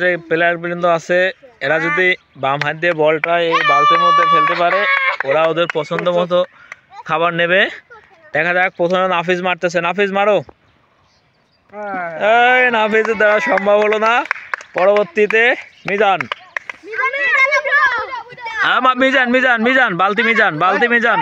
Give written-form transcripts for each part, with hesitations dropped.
যে প্লেয়ার বৃন্দ আছে এরা যদি বাম হাত দিয়ে বলটা এই বালতির মধ্যে ফেলতে পারে ওরা ওদের পছন্দ মতো খাবার নেবে। দেখা যাক প্রথমে নাফিজ মারতেছে, নাফিজ মারো। এই নাফিজের দ্বারা সম্ভব হলো না, পরবর্তীতে মিজান। মিজান মিজান মিজান বালতি মিজান, বালতি মিজান।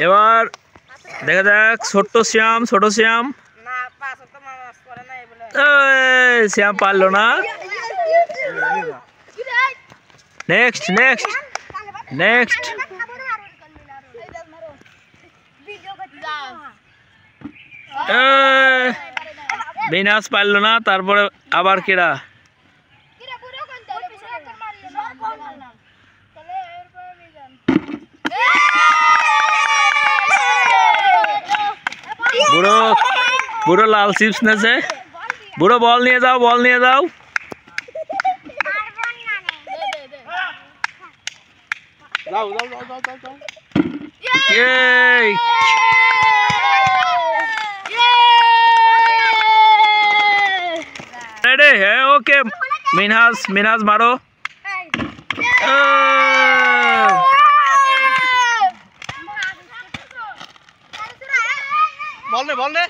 এবার দেখা যাক ছোট্ট শ্যাম, ছোট শ্যাম। শ্যাম পারলো না। Next next next. বিনাশ পারলো না। তারপরে আবার কেডা? বুড়ো বুড়ো লাল চিপস নেছে। বুড়ো বল নিয়ে যাও, বল নিয়ে যাও। रेडी है? ओके मिनहाज, मिनहाज मारो। बोल दे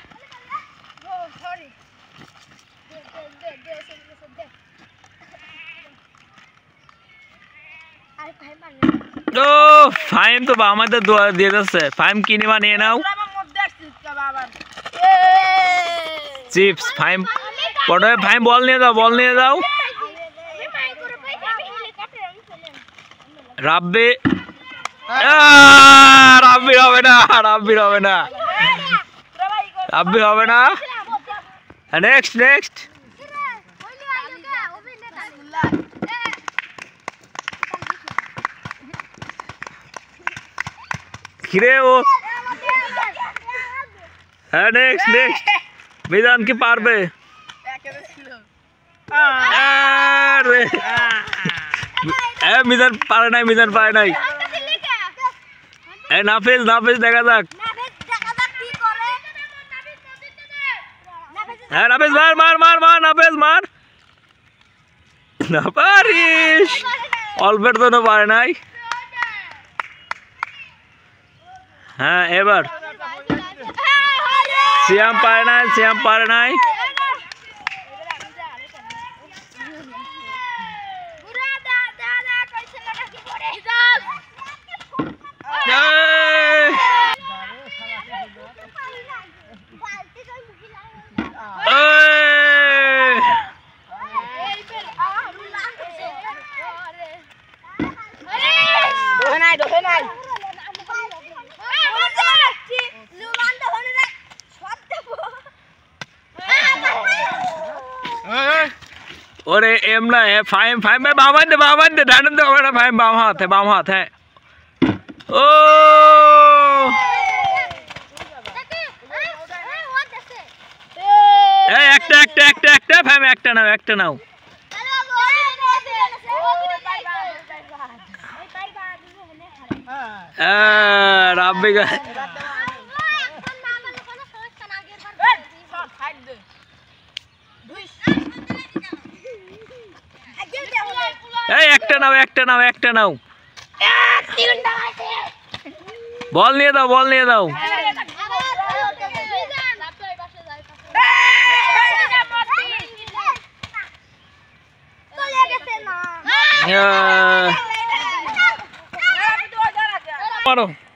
तो फाइम तो আমাদের দিয়ে যাচ্ছে। ফাইম কি নিবা নিয়ে নাও। চিপস ফাইম পড়ে। ফাইম বল নিয়ে যাও, বল নিয়ে যাও। রাব্বি, রাব্বির হবে না, রাব্বির হবে না, রাব্বির হবে না। Next next. কিরে ও? হ্যাঁ নেক্সট নেক্সট। মিজান কি পারবে? মিজান পারে নাই, মিজান পারে নাই। নাফিজ, নাফিজ দেখা যাক। হ্যাঁ নাফিজ মার মার মার মার, নাফিজ মার। না পারিস, অল্পের জন্য পারে নাই। হ্যাঁ এবার শ্যাম পারে নাই, শ্যাম পারে নাই। ओरे एम ना है फाइम, फाइम में बावन दे डांडन दे ओरे फाइम बाम हाथ है, बाम हाथ है। ओ ए একটা একটা একটা একটা ফাইম একটা নাও, একটা নাও। রাব্বি গা একটা নাও, একটা নাও, একটা নাও। বল নিয়ে দাও, বল নিয়ে দাও।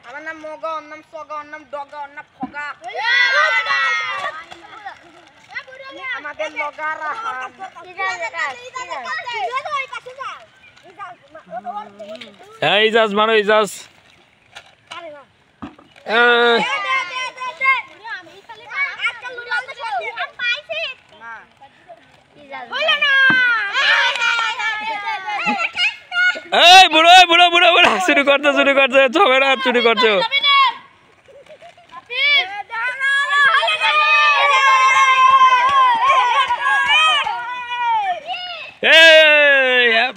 আমার নাম মগা, ওর নাম সগা, ওর নাম ডগা, ওর নাম ফগা। আমাদের লগারা ইজাজ মারো, ইজাজ। এই বুড়ো বুড়ো বুড়ো বুড়ো শুরু করছে ঝগড়া শুরু করছে।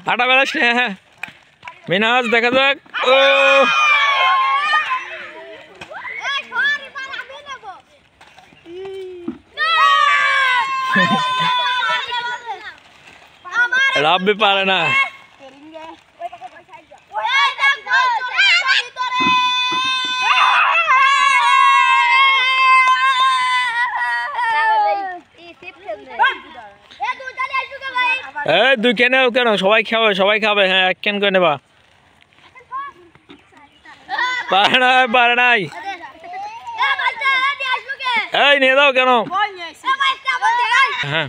ফাটা বেলাস নে। হ্যাঁ মিনাজ দেখা যাক। ও রাব্বি পারে না। এই দুই কেন কেন সবাই খাবে সবাই খাবে। হ্যাঁ এক কেন করে নেবা। পারে নাই পারে নাই। এই নিয়ে দাও কেন। হ্যাঁ